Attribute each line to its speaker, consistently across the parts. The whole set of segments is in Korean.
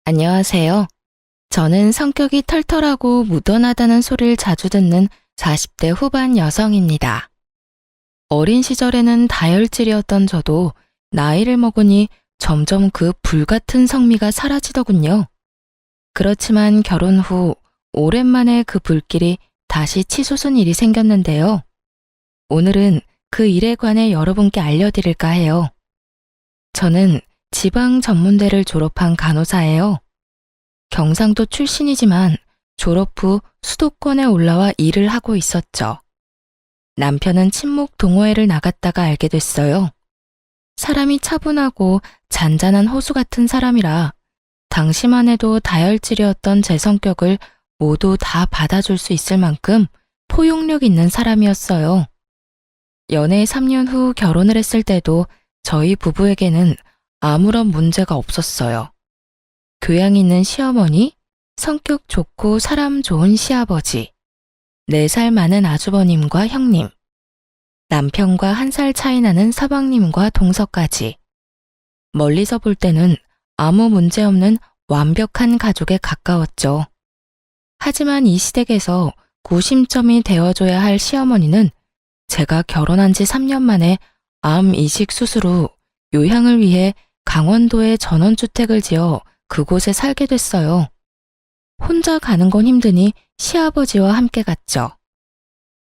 Speaker 1: 안녕하세요. 저는 성격이 털털하고 무던하다는 소리를 자주 듣는 40대 후반 여성입니다. 어린 시절에는 다혈질이었던 저도 나이를 먹으니 점점 그 불같은 성미가 사라지더군요. 그렇지만 결혼 후 오랜만에 그 불길이 다시 치솟은 일이 생겼는데요. 오늘은 그 일에 관해 여러분께 알려드릴까 해요. 저는 지방 전문대를 졸업한 간호사예요. 경상도 출신이지만 졸업 후 수도권에 올라와 일을 하고 있었죠. 남편은 친목 동호회를 나갔다가 알게 됐어요. 사람이 차분하고 잔잔한 호수 같은 사람이라 당시만 해도 다혈질이었던 제 성격을 모두 다 받아줄 수 있을 만큼 포용력 있는 사람이었어요. 연애 3년 후 결혼을 했을 때도 저희 부부에게는 아무런 문제가 없었어요. 교양 있는 시어머니, 성격 좋고 사람 좋은 시아버지, 4살 많은 아주버님과 형님, 남편과 1살 차이 나는 서방님과 동서까지. 멀리서 볼 때는 아무 문제 없는 완벽한 가족에 가까웠죠. 하지만 이 시댁에서 구심점이 되어줘야 할 시어머니는 제가 결혼한 지 3년 만에 암 이식 수술 후 요양을 위해 강원도에 전원주택을 지어 그곳에 살게 됐어요. 혼자 가는 건 힘드니 시아버지와 함께 갔죠.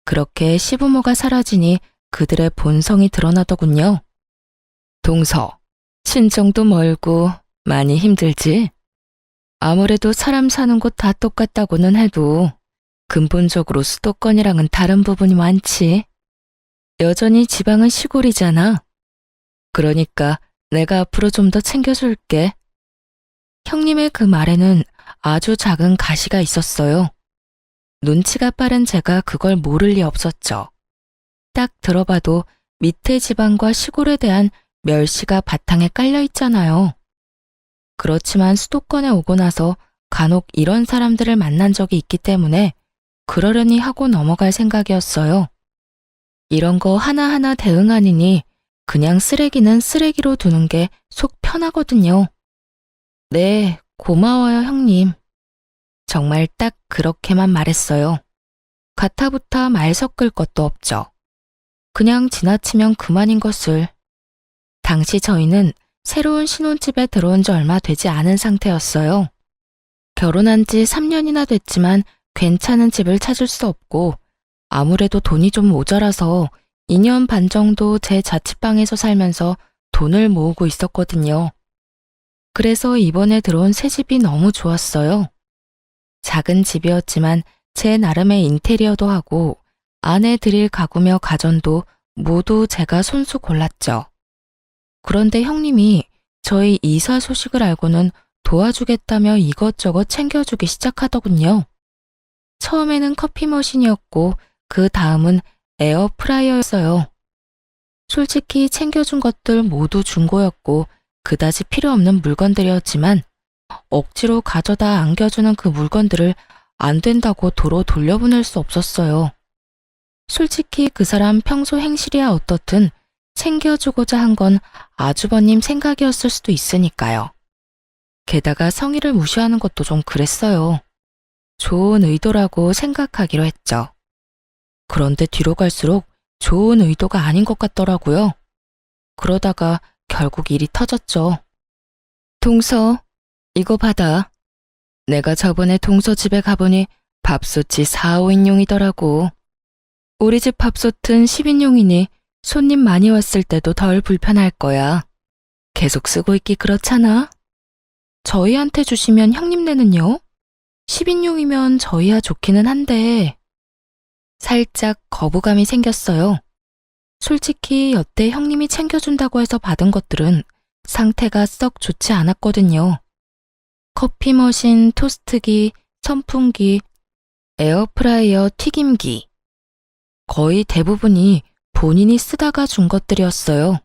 Speaker 1: 그렇게 시부모가 사라지니 그들의 본성이 드러나더군요. 동서, 친정도 멀고 많이 힘들지? 아무래도 사람 사는 곳 다 똑같다고는 해도 근본적으로 수도권이랑은 다른 부분이 많지. 여전히 지방은 시골이잖아. 그러니까 내가 앞으로 좀 더 챙겨줄게. 형님의 그 말에는 아주 작은 가시가 있었어요. 눈치가 빠른 제가 그걸 모를 리 없었죠. 딱 들어봐도 밑에 지방과 시골에 대한 멸시가 바탕에 깔려 있잖아요. 그렇지만 수도권에 오고 나서 간혹 이런 사람들을 만난 적이 있기 때문에 그러려니 하고 넘어갈 생각이었어요. 이런 거 하나하나 대응하느니 그냥 쓰레기는 쓰레기로 두는 게 속 편하거든요. 네, 고마워요, 형님. 정말 딱 그렇게만 말했어요. 가타부타 말 섞을 것도 없죠. 그냥 지나치면 그만인 것을. 당시 저희는 새로운 신혼집에 들어온 지 얼마 되지 않은 상태였어요. 결혼한 지 3년이나 됐지만 괜찮은 집을 찾을 수 없고 아무래도 돈이 좀 모자라서 2년 반 정도 제 자취방에서 살면서 돈을 모으고 있었거든요. 그래서 이번에 들어온 새 집이 너무 좋았어요. 작은 집이었지만 제 나름의 인테리어도 하고 안에 들일 가구며 가전도 모두 제가 손수 골랐죠. 그런데 형님이 저희 이사 소식을 알고는 도와주겠다며 이것저것 챙겨주기 시작하더군요. 처음에는 커피 머신이었고 그 다음은 에어프라이어였어요. 솔직히 챙겨준 것들 모두 중고였고 그다지 필요 없는 물건들이었지만 억지로 가져다 안겨주는 그 물건들을 안 된다고 도로 돌려보낼 수 없었어요. 솔직히 그 사람 평소 행실이야 어떻든 챙겨주고자 한 건 아주버님 생각이었을 수도 있으니까요. 게다가 성의를 무시하는 것도 좀 그랬어요. 좋은 의도라고 생각하기로 했죠. 그런데 뒤로 갈수록 좋은 의도가 아닌 것 같더라고요. 그러다가 결국 일이 터졌죠. 동서, 이거 받아. 내가 저번에 동서 집에 가보니 밥솥이 4, 5인용이더라고. 우리 집 밥솥은 10인용이니 손님 많이 왔을 때도 덜 불편할 거야. 계속 쓰고 있기 그렇잖아. 저희한테 주시면 형님네는요? 10인용이면 저희야 좋기는 한데 살짝 거부감이 생겼어요. 솔직히 여태 형님이 챙겨준다고 해서 받은 것들은 상태가 썩 좋지 않았거든요. 커피 머신, 토스트기, 선풍기, 에어프라이어, 튀김기. 거의 대부분이 본인이 쓰다가 준 것들이었어요.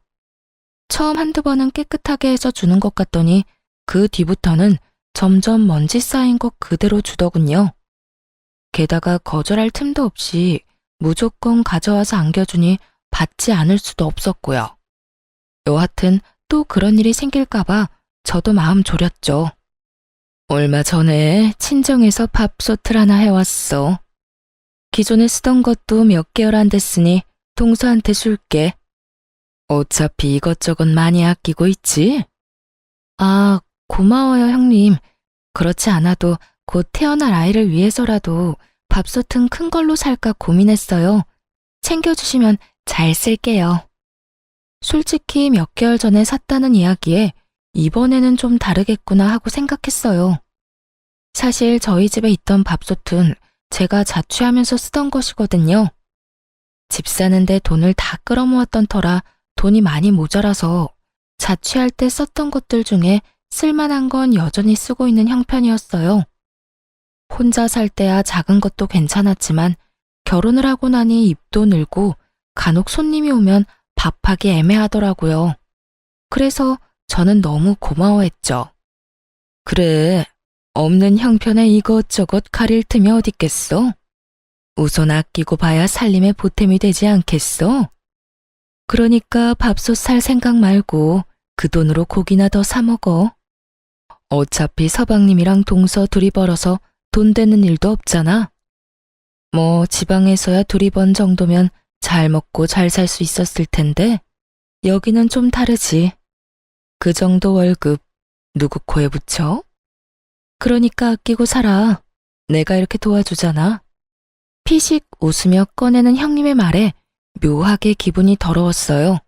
Speaker 1: 처음 한두 번은 깨끗하게 해서 주는 것 같더니 그 뒤부터는 점점 먼지 쌓인 것 그대로 주더군요. 게다가 거절할 틈도 없이 무조건 가져와서 안겨주니 받지 않을 수도 없었고요. 여하튼 또 그런 일이 생길까봐 저도 마음 졸였죠. 얼마 전에 친정에서 밥솥을 하나 해왔어. 기존에 쓰던 것도 몇 개월 안 됐으니 동서한테 줄게. 어차피 이것저것 많이 아끼고 있지? 아, 고마워요, 형님. 그렇지 않아도 곧 태어날 아이를 위해서라도 밥솥은 큰 걸로 살까 고민했어요. 챙겨주시면 잘 쓸게요. 솔직히 몇 개월 전에 샀다는 이야기에 이번에는 좀 다르겠구나 하고 생각했어요. 사실 저희 집에 있던 밥솥은 제가 자취하면서 쓰던 것이거든요. 집 사는데 돈을 다 끌어모았던 터라 돈이 많이 모자라서 자취할 때 썼던 것들 중에 쓸만한 건 여전히 쓰고 있는 형편이었어요. 혼자 살 때야 작은 것도 괜찮았지만 결혼을 하고 나니 입도 늘고 간혹 손님이 오면 밥하기 애매하더라고요. 그래서 저는 너무 고마워했죠. 그래, 없는 형편에 이것저것 가릴 틈이 어딨겠어? 우선 아끼고 봐야 살림의 보탬이 되지 않겠어? 그러니까 밥솥 살 생각 말고 그 돈으로 고기나 더 사 먹어. 어차피 서방님이랑 동서 둘이 벌어서 돈 되는 일도 없잖아. 뭐 지방에서야 둘이 번 정도면 잘 먹고 잘 살 수 있었을 텐데 여기는 좀 다르지. 그 정도 월급 누구 코에 붙여? 그러니까 아끼고 살아. 내가 이렇게 도와주잖아. 피식 웃으며 꺼내는 형님의 말에 묘하게 기분이 더러웠어요.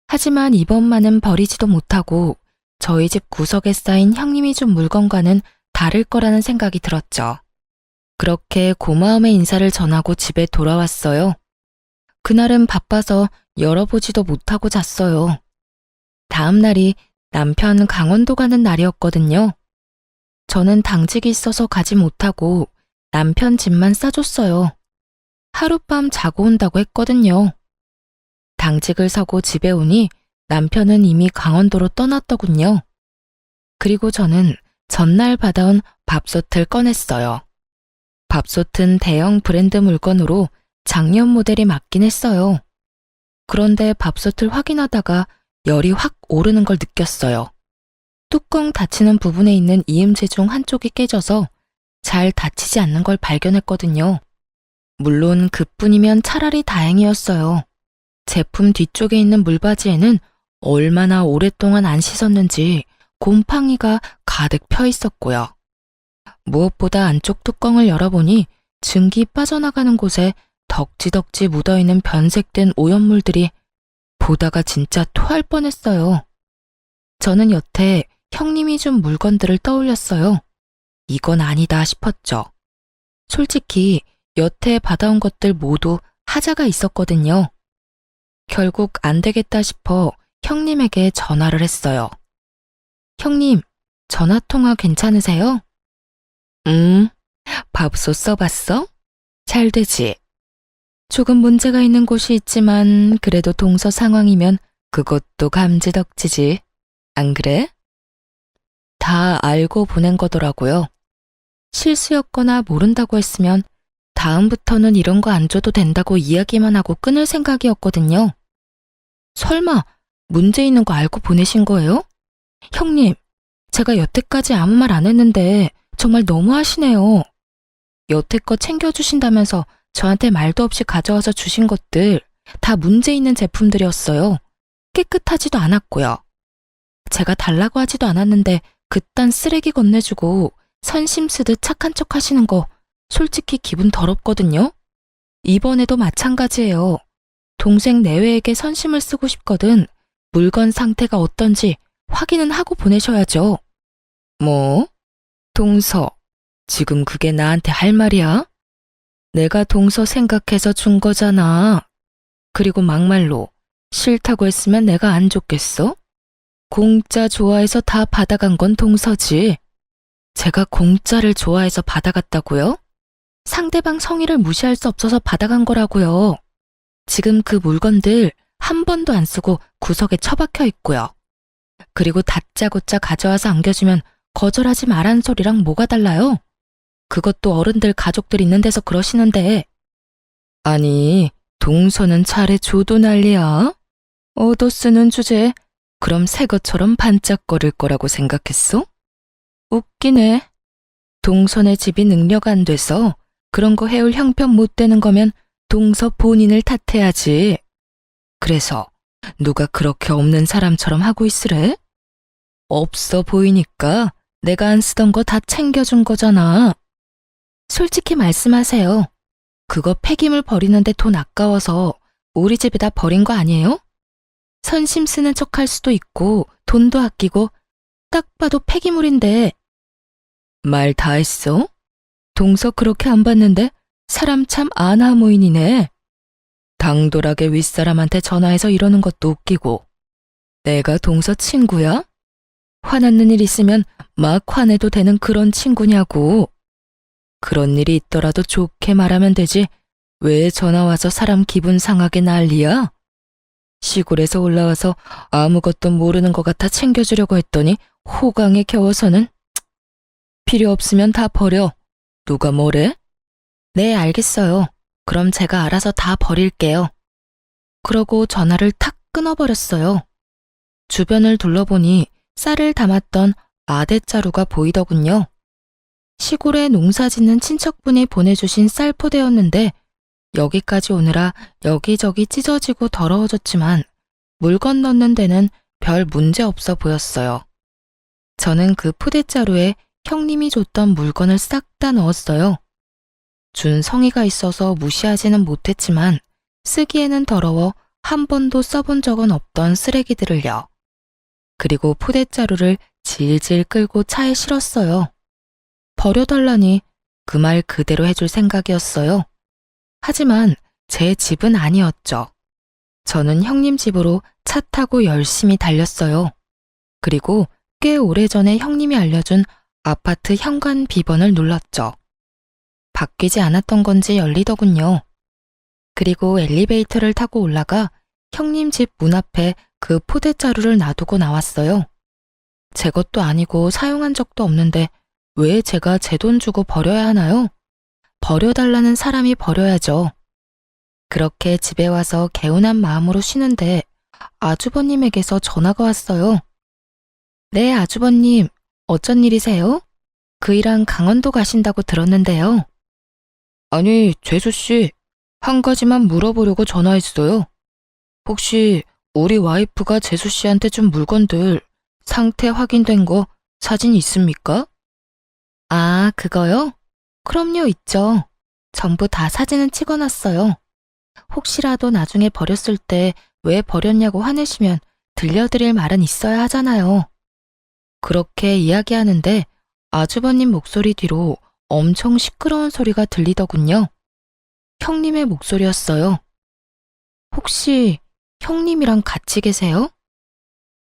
Speaker 1: 하지만 이번만은 버리지도 못하고 저희 집 구석에 쌓인 형님이 준 물건과는 다를 거라는 생각이 들었죠. 그렇게 고마움의 인사를 전하고 집에 돌아왔어요. 그날은 바빠서 열어보지도 못하고 잤어요. 다음 날이 남편 강원도 가는 날이었거든요. 저는 당직이 있어서 가지 못하고 남편 집만 싸줬어요. 하룻밤 자고 온다고 했거든요. 당직을 서고 집에 오니 남편은 이미 강원도로 떠났더군요. 그리고 저는 전날 받아온 밥솥을 꺼냈어요. 밥솥은 대형 브랜드 물건으로 작년 모델이 맞긴 했어요. 그런데 밥솥을 확인하다가 열이 확 오르는 걸 느꼈어요. 뚜껑 닫히는 부분에 있는 이음새 중 한쪽이 깨져서 잘 닫히지 않는 걸 발견했거든요. 물론 그뿐이면 차라리 다행이었어요. 제품 뒤쪽에 있는 물바지에는 얼마나 오랫동안 안 씻었는지 곰팡이가 가득 펴 있었고요. 무엇보다 안쪽 뚜껑을 열어보니 증기 빠져나가는 곳에 덕지덕지 묻어있는 변색된 오염물들이 보다가 진짜 토할 뻔했어요. 저는 여태 형님이 준 물건들을 떠올렸어요. 이건 아니다 싶었죠. 솔직히 여태 받아온 것들 모두 하자가 있었거든요. 결국 안 되겠다 싶어 형님에게 전화를 했어요. 형님, 전화통화 괜찮으세요? 밥솥 써봤어? 잘 되지? 조금 문제가 있는 곳이 있지만 그래도 동서 상황이면 그것도 감지덕지지. 안 그래? 다 알고 보낸 거더라고요. 실수였거나 모른다고 했으면 다음부터는 이런 거 안 줘도 된다고 이야기만 하고 끊을 생각이었거든요. 설마 문제 있는 거 알고 보내신 거예요? 형님, 제가 여태까지 아무 말 안 했는데 정말 너무하시네요. 여태껏 챙겨주신다면서 저한테 말도 없이 가져와서 주신 것들 다 문제 있는 제품들이었어요. 깨끗하지도 않았고요. 제가 달라고 하지도 않았는데 그딴 쓰레기 건네주고 선심 쓰듯 착한 척 하시는 거 솔직히 기분 더럽거든요. 이번에도 마찬가지예요. 동생 내외에게 선심을 쓰고 싶거든 물건 상태가 어떤지 확인은 하고 보내셔야죠. 뭐? 동서, 지금 그게 나한테 할 말이야? 내가 동서 생각해서 준 거잖아. 그리고 막말로 싫다고 했으면 내가 안 줬겠어? 공짜 좋아해서 다 받아간 건 동서지. 제가 공짜를 좋아해서 받아갔다고요? 상대방 성의를 무시할 수 없어서 받아간 거라고요. 지금 그 물건들 한 번도 안 쓰고 구석에 처박혀 있고요. 그리고 다짜고짜 가져와서 안겨주면 거절하지 말라는 소리랑 뭐가 달라요? 그것도 어른들 가족들 있는 데서 그러시는데. 아니, 동서는 차례 줘도 난리야? 얻어 쓰는 주제 그럼 새 것처럼 반짝거릴 거라고 생각했어? 웃기네. 동선의 집이 능력 안 돼서 그런 거 해올 형편 못 되는 거면 동서 본인을 탓해야지. 그래서 누가 그렇게 없는 사람처럼 하고 있으래? 없어 보이니까 내가 안 쓰던 거 다 챙겨준 거잖아. 솔직히 말씀하세요. 그거 폐기물 버리는데 돈 아까워서 우리 집에다 버린 거 아니에요? 선심 쓰는 척 할 수도 있고 돈도 아끼고 딱 봐도 폐기물인데. 말 다 했어? 동서 그렇게 안 봤는데 사람 참 아나무인이네. 당돌하게 윗사람한테 전화해서 이러는 것도 웃기고. 내가 동서 친구야? 화났는 일 있으면 막 화내도 되는 그런 친구냐고. 그런 일이 있더라도 좋게 말하면 되지 왜 전화 와서 사람 기분 상하게 난리야? 시골에서 올라와서 아무것도 모르는 것 같아 챙겨주려고 했더니 호강에 겨워서는. 필요 없으면 다 버려. 누가 뭐래? 네, 알겠어요. 그럼 제가 알아서 다 버릴게요. 그러고 전화를 탁 끊어버렸어요. 주변을 둘러보니 쌀을 담았던 아대자루가 보이더군요. 시골에 농사 짓는 친척분이 보내주신 쌀 포대였는데 여기까지 오느라 여기저기 찢어지고 더러워졌지만 물건 넣는 데는 별 문제 없어 보였어요. 저는 그 포대자루에 형님이 줬던 물건을 싹 다 넣었어요. 준 성의가 있어서 무시하지는 못했지만 쓰기에는 더러워 한 번도 써본 적은 없던 쓰레기들을요. 그리고 포대자루를 질질 끌고 차에 실었어요. 버려달라니 그 말 그대로 해줄 생각이었어요. 하지만 제 집은 아니었죠. 저는 형님 집으로 차 타고 열심히 달렸어요. 그리고 꽤 오래전에 형님이 알려준 아파트 현관 비번을 눌렀죠. 바뀌지 않았던 건지 열리더군요. 그리고 엘리베이터를 타고 올라가 형님 집 문 앞에 그 포대자루를 놔두고 나왔어요. 제 것도 아니고 사용한 적도 없는데 왜 제가 제 돈 주고 버려야 하나요? 버려달라는 사람이 버려야죠. 그렇게 집에 와서 개운한 마음으로 쉬는데 아주버님에게서 전화가 왔어요. 네, 아주버님. 어쩐 일이세요? 그 일랑 강원도 가신다고 들었는데요. 아니, 재수씨. 한 가지만 물어보려고 전화했어요. 혹시 우리 와이프가 재수씨한테 준 물건들 상태 확인된 거 사진 있습니까? 아, 그거요? 그럼요, 있죠. 전부 다 사진은 찍어놨어요. 혹시라도 나중에 버렸을 때 왜 버렸냐고 화내시면 들려드릴 말은 있어야 하잖아요. 그렇게 이야기하는데 아주버님 목소리 뒤로 엄청 시끄러운 소리가 들리더군요. 형님의 목소리였어요. 혹시 형님이랑 같이 계세요?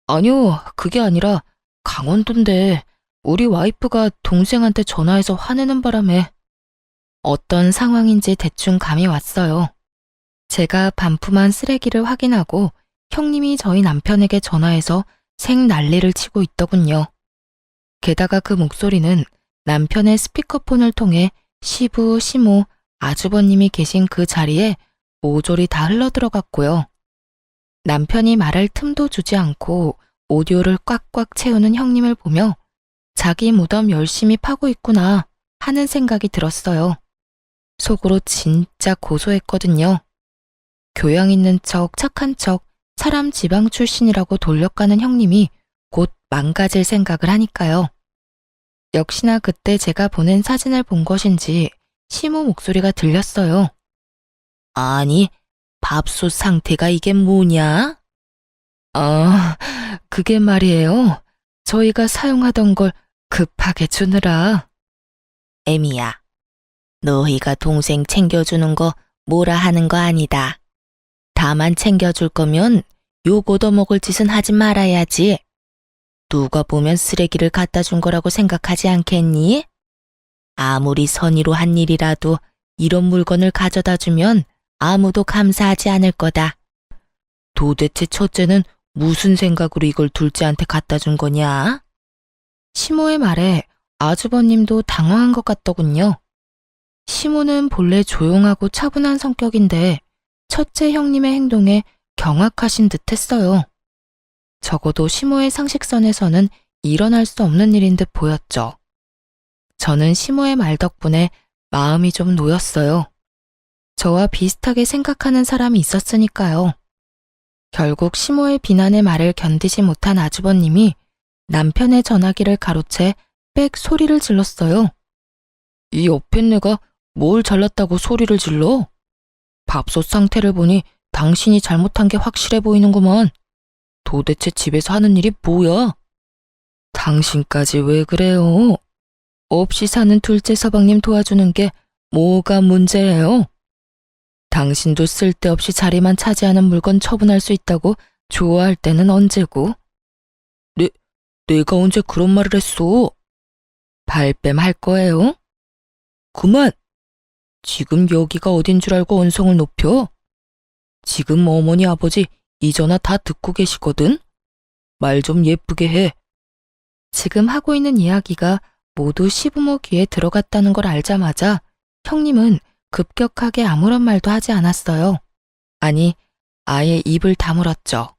Speaker 1: 아니요, 그게 아니라 강원도인데 우리 와이프가 동생한테 전화해서 화내는 바람에. 어떤 상황인지 대충 감이 왔어요. 제가 반품한 쓰레기를 확인하고 형님이 저희 남편에게 전화해서 생난리를 치고 있더군요. 게다가 그 목소리는 남편의 스피커폰을 통해 시부, 시모, 아주버님이 계신 그 자리에 모조리 다 흘러들어갔고요. 남편이 말할 틈도 주지 않고 오디오를 꽉꽉 채우는 형님을 보며 자기 무덤 열심히 파고 있구나 하는 생각이 들었어요. 속으로 진짜 고소했거든요. 교양 있는 척, 착한 척, 사람 지방 출신이라고 돌려가는 형님이 곧 망가질 생각을 하니까요. 역시나 그때 제가 보낸 사진을 본 것인지 시모 목소리가 들렸어요. 아니, 밥솥 상태가 이게 뭐냐? 아, 그게 말이에요. 저희가 사용하던 걸 급하게 주느라. 애미야, 너희가 동생 챙겨주는 거 뭐라 하는 거 아니다. 다만 챙겨줄 거면 욕 얻어먹을 짓은 하지 말아야지. 누가 보면 쓰레기를 갖다 준 거라고 생각하지 않겠니? 아무리 선의로 한 일이라도 이런 물건을 가져다 주면 아무도 감사하지 않을 거다. 도대체 첫째는 무슨 생각으로 이걸 둘째한테 갖다 준 거냐? 시모의 말에 아주버님도 당황한 것 같더군요. 시모는 본래 조용하고 차분한 성격인데 첫째 형님의 행동에 경악하신 듯 했어요. 적어도 시모의 상식선에서는 일어날 수 없는 일인 듯 보였죠. 저는 시모의 말 덕분에 마음이 좀 놓였어요. 저와 비슷하게 생각하는 사람이 있었으니까요. 결국 시모의 비난의 말을 견디지 못한 아주버님이 남편의 전화기를 가로채 빽 소리를 질렀어요. 이 옆에네가 뭘 잘났다고 소리를 질러? 밥솥 상태를 보니 당신이 잘못한 게 확실해 보이는구먼. 도대체 집에서 하는 일이 뭐야? 당신까지 왜 그래요? 없이 사는 둘째 서방님 도와주는 게 뭐가 문제예요? 당신도 쓸데없이 자리만 차지하는 물건 처분할 수 있다고 좋아할 때는 언제고? 내가 언제 그런 말을 했어? 발뺌 할 거예요? 그만! 지금 여기가 어딘 줄 알고 언성을 높여? 지금 어머니 아버지 이 전화 다 듣고 계시거든? 말 좀 예쁘게 해. 지금 하고 있는 이야기가 모두 시부모 귀에 들어갔다는 걸 알자마자 형님은 급격하게 아무런 말도 하지 않았어요. 아니, 아예 입을 다물었죠.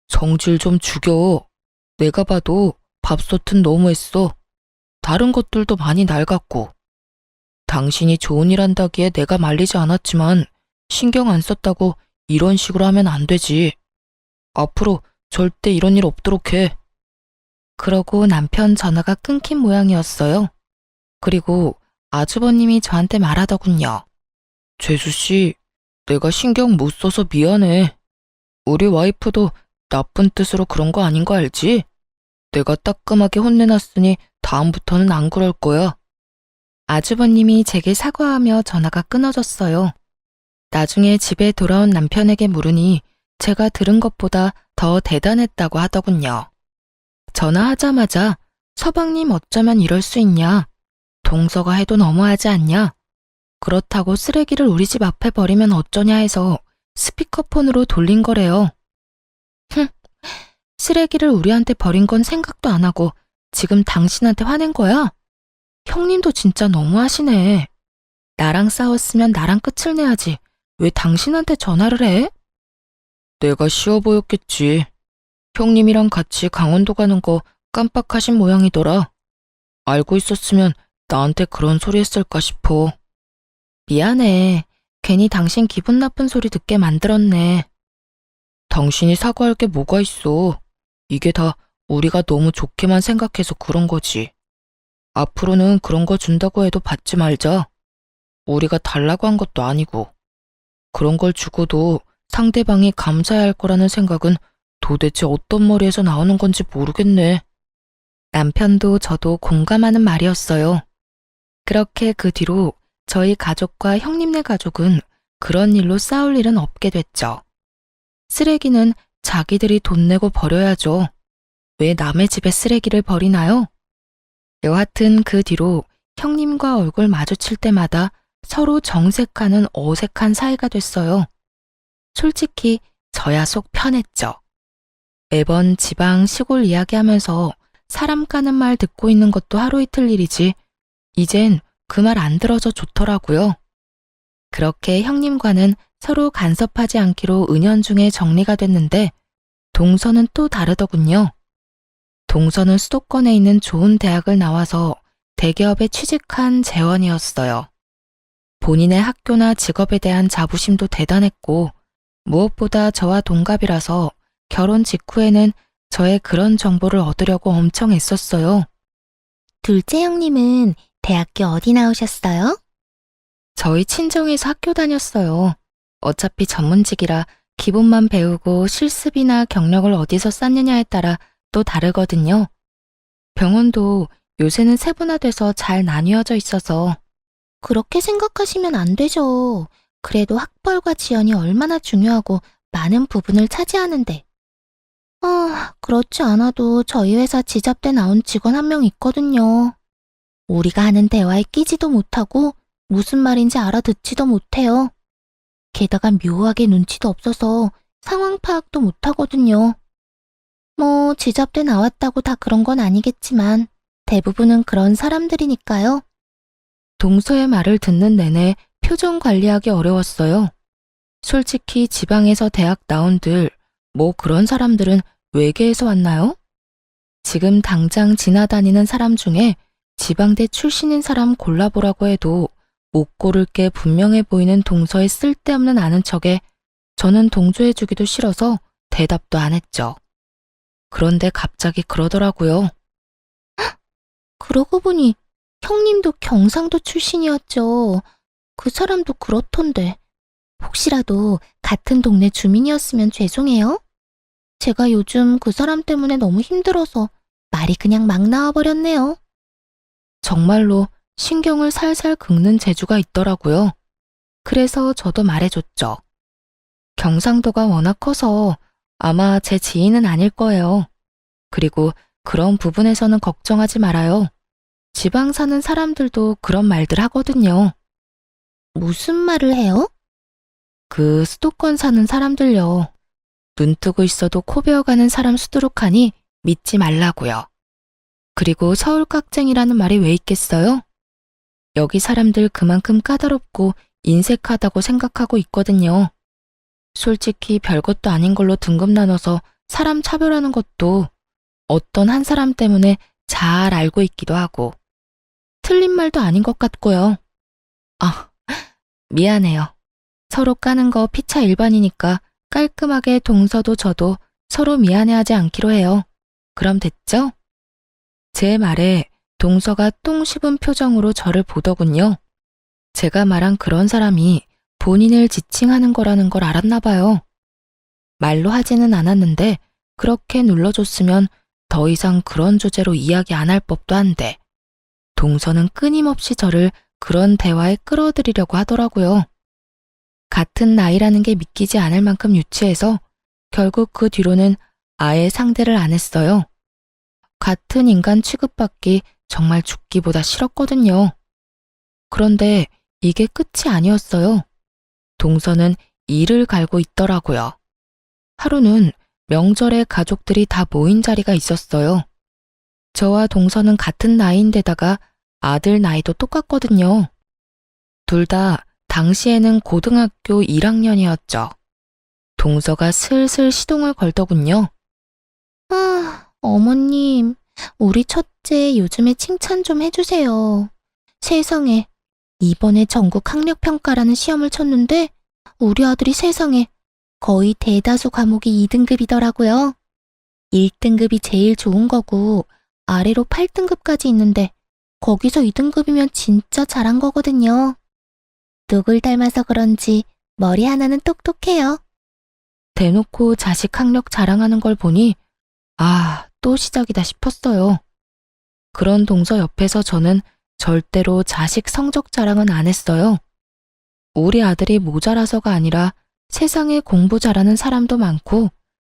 Speaker 1: 성질 좀 죽여. 내가 봐도 밥솥은 너무했어. 다른 것들도 많이 낡았고. 당신이 좋은 일 한다기에 내가 말리지 않았지만 신경 안 썼다고 이런 식으로 하면 안 되지. 앞으로 절대 이런 일 없도록 해. 그러고 남편 전화가 끊긴 모양이었어요. 그리고 아주버님이 저한테 말하더군요. 재수씨, 내가 신경 못 써서 미안해. 우리 와이프도 나쁜 뜻으로 그런 거 아닌 거 알지? 내가 따끔하게 혼내놨으니 다음부터는 안 그럴 거야. 아주버님이 제게 사과하며 전화가 끊어졌어요. 나중에 집에 돌아온 남편에게 물으니 제가 들은 것보다 더 대단했다고 하더군요. 전화하자마자 서방님 어쩌면 이럴 수 있냐? 동서가 해도 너무하지 않냐? 그렇다고 쓰레기를 우리 집 앞에 버리면 어쩌냐 해서 스피커폰으로 돌린 거래요. 흥, 쓰레기를 우리한테 버린 건 생각도 안 하고 지금 당신한테 화낸 거야? 형님도 진짜 너무하시네. 나랑 싸웠으면 나랑 끝을 내야지. 왜 당신한테 전화를 해? 내가 쉬워 보였겠지. 형님이랑 같이 강원도 가는 거 깜빡하신 모양이더라. 알고 있었으면 나한테 그런 소리 했을까 싶어. 미안해. 괜히 당신 기분 나쁜 소리 듣게 만들었네. 당신이 사과할 게 뭐가 있어. 이게 다 우리가 너무 좋게만 생각해서 그런 거지. 앞으로는 그런 거 준다고 해도 받지 말자. 우리가 달라고 한 것도 아니고. 그런 걸 주고도 상대방이 감사해야 할 거라는 생각은 도대체 어떤 머리에서 나오는 건지 모르겠네. 남편도 저도 공감하는 말이었어요. 그렇게 그 뒤로 저희 가족과 형님네 가족은 그런 일로 싸울 일은 없게 됐죠. 쓰레기는 자기들이 돈 내고 버려야죠. 왜 남의 집에 쓰레기를 버리나요? 여하튼 그 뒤로 형님과 얼굴 마주칠 때마다 서로 정색하는 어색한 사이가 됐어요. 솔직히 저야 속 편했죠. 매번 지방 시골 이야기하면서 사람 까는 말 듣고 있는 것도 하루 이틀 일이지 이젠 그 말 안 들어져 좋더라고요. 그렇게 형님과는 서로 간섭하지 않기로 은연중에 정리가 됐는데 동서는 또 다르더군요. 동서는 수도권에 있는 좋은 대학을 나와서 대기업에 취직한 재원이었어요. 본인의 학교나 직업에 대한 자부심도 대단했고 무엇보다 저와 동갑이라서 결혼 직후에는 저의 그런 정보를 얻으려고 엄청 애썼어요.
Speaker 2: 둘째 형님은 대학교 어디 나오셨어요?
Speaker 1: 저희 친정에서 학교 다녔어요. 어차피 전문직이라 기본만 배우고 실습이나 경력을 어디서 쌓느냐에 따라 또 다르거든요. 병원도 요새는 세분화돼서 잘 나뉘어져 있어서.
Speaker 2: 그렇게 생각하시면 안 되죠. 그래도 학벌과 지연이 얼마나 중요하고 많은 부분을 차지하는데. 그렇지 않아도 저희 회사 지잡대 나온 직원 한 명 있거든요. 우리가 하는 대화에 끼지도 못하고 무슨 말인지 알아듣지도 못해요. 게다가 묘하게 눈치도 없어서 상황 파악도 못하거든요. 뭐 지잡대 나왔다고 다 그런 건 아니겠지만 대부분은 그런 사람들이니까요.
Speaker 1: 동서의 말을 듣는 내내 표정 관리하기 어려웠어요. 솔직히 지방에서 대학 나온들 뭐 그런 사람들은 외계에서 왔나요? 지금 당장 지나다니는 사람 중에 지방대 출신인 사람 골라보라고 해도 못 고를 게 분명해 보이는 동서의 쓸데없는 아는 척에 저는 동조해주기도 싫어서 대답도 안 했죠. 그런데 갑자기 그러더라고요.
Speaker 2: 그러고 보니 형님도 경상도 출신이었죠. 그 사람도 그렇던데. 혹시라도 같은 동네 주민이었으면 죄송해요. 제가 요즘 그 사람 때문에 너무 힘들어서 말이 그냥 막 나와버렸네요.
Speaker 1: 정말로 신경을 살살 긁는 재주가 있더라고요. 그래서 저도 말해줬죠. 경상도가 워낙 커서 아마 제 지인은 아닐 거예요. 그리고 그런 부분에서는 걱정하지 말아요. 지방 사는 사람들도 그런 말들 하거든요.
Speaker 2: 무슨 말을 해요?
Speaker 1: 그 수도권 사는 사람들요. 눈 뜨고 있어도 코 베어가는 사람 수두룩하니 믿지 말라고요. 그리고 서울 깍쟁이라는 말이 왜 있겠어요? 여기 사람들 그만큼 까다롭고 인색하다고 생각하고 있거든요. 솔직히 별것도 아닌 걸로 등급 나눠서 사람 차별하는 것도 어떤 한 사람 때문에 잘 알고 있기도 하고 틀린 말도 아닌 것 같고요. 아, 미안해요. 서로 까는 거 피차 일반이니까 깔끔하게 동서도 저도 서로 미안해하지 않기로 해요. 그럼 됐죠? 제 말에 동서가 똥 씹은 표정으로 저를 보더군요. 제가 말한 그런 사람이 본인을 지칭하는 거라는 걸 알았나 봐요. 말로 하지는 않았는데 그렇게 눌러줬으면 더 이상 그런 주제로 이야기 안 할 법도 한데 동서는 끊임없이 저를 그런 대화에 끌어들이려고 하더라고요. 같은 나이라는 게 믿기지 않을 만큼 유치해서 결국 그 뒤로는 아예 상대를 안 했어요. 같은 인간 취급받기 정말 죽기보다 싫었거든요. 그런데 이게 끝이 아니었어요. 동서는 이를 갈고 있더라고요. 하루는 명절에 가족들이 다 모인 자리가 있었어요. 저와 동서는 같은 나이인데다가 아들 나이도 똑같거든요. 둘 다 당시에는 고등학교 1학년이었죠. 동서가 슬슬 시동을 걸더군요.
Speaker 2: 어머님, 우리 첫째 요즘에 칭찬 좀 해주세요. 세상에, 이번에 전국 학력평가라는 시험을 쳤는데 우리 아들이 세상에 거의 대다수 과목이 2등급이더라고요. 1등급이 제일 좋은 거고 아래로 8등급까지 있는데 거기서 2등급이면 진짜 잘한 거거든요. 누굴 닮아서 그런지 머리 하나는 똑똑해요.
Speaker 1: 대놓고 자식 학력 자랑하는 걸 보니 또 시작이다 싶었어요. 그런 동서 옆에서 저는 절대로 자식 성적 자랑은 안 했어요. 우리 아들이 모자라서가 아니라 세상에 공부 잘하는 사람도 많고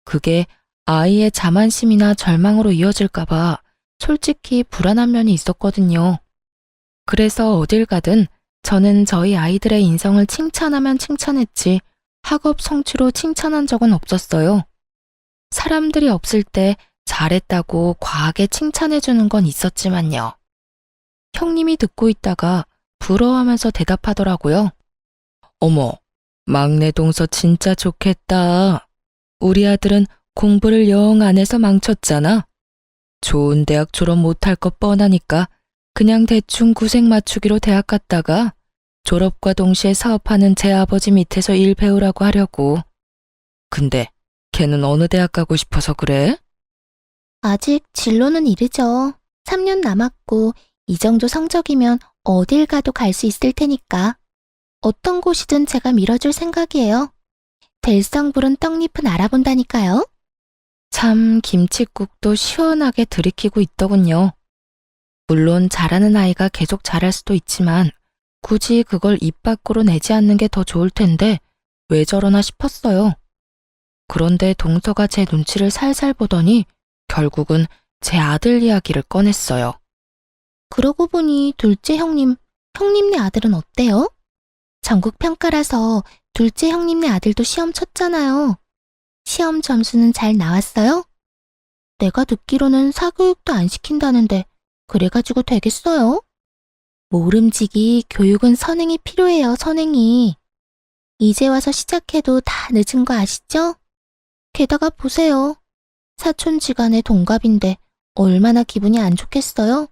Speaker 1: 그게 아이의 자만심이나 절망으로 이어질까봐 솔직히 불안한 면이 있었거든요. 그래서 어딜 가든 저는 저희 아이들의 인성을 칭찬하면 칭찬했지 학업 성취로 칭찬한 적은 없었어요. 사람들이 없을 때 잘했다고 과하게 칭찬해주는 건 있었지만요. 형님이 듣고 있다가 부러워하면서 대답하더라고요. 어머, 막내 동서 진짜 좋겠다. 우리 아들은 공부를 영 안 해서 망쳤잖아. 좋은 대학 졸업 못할 것 뻔하니까 그냥 대충 구색 맞추기로 대학 갔다가 졸업과 동시에 사업하는 제 아버지 밑에서 일 배우라고 하려고. 근데 걔는 어느 대학 가고 싶어서 그래?
Speaker 2: 아직 진로는 이르죠. 3년 남았고 이 정도 성적이면 어딜 가도 갈 수 있을 테니까. 어떤 곳이든 제가 밀어줄 생각이에요. 될성 부른 떡잎은 알아본다니까요.
Speaker 1: 참 김칫국도 시원하게 들이키고 있더군요. 물론 잘하는 아이가 계속 잘할 수도 있지만 굳이 그걸 입 밖으로 내지 않는 게 더 좋을 텐데 왜 저러나 싶었어요. 그런데 동서가 제 눈치를 살살 보더니 결국은 제 아들 이야기를 꺼냈어요.
Speaker 2: 그러고 보니 둘째 형님네 아들은 어때요? 전국 평가라서 둘째 형님네 아들도 시험 쳤잖아요. 시험 점수는 잘 나왔어요? 내가 듣기로는 사교육도 안 시킨다는데 그래가지고 되겠어요? 모름지기 교육은 선행이 필요해요, 선행이. 이제 와서 시작해도 다 늦은 거 아시죠? 게다가 보세요. 사촌지간의 동갑인데 얼마나 기분이 안 좋겠어요?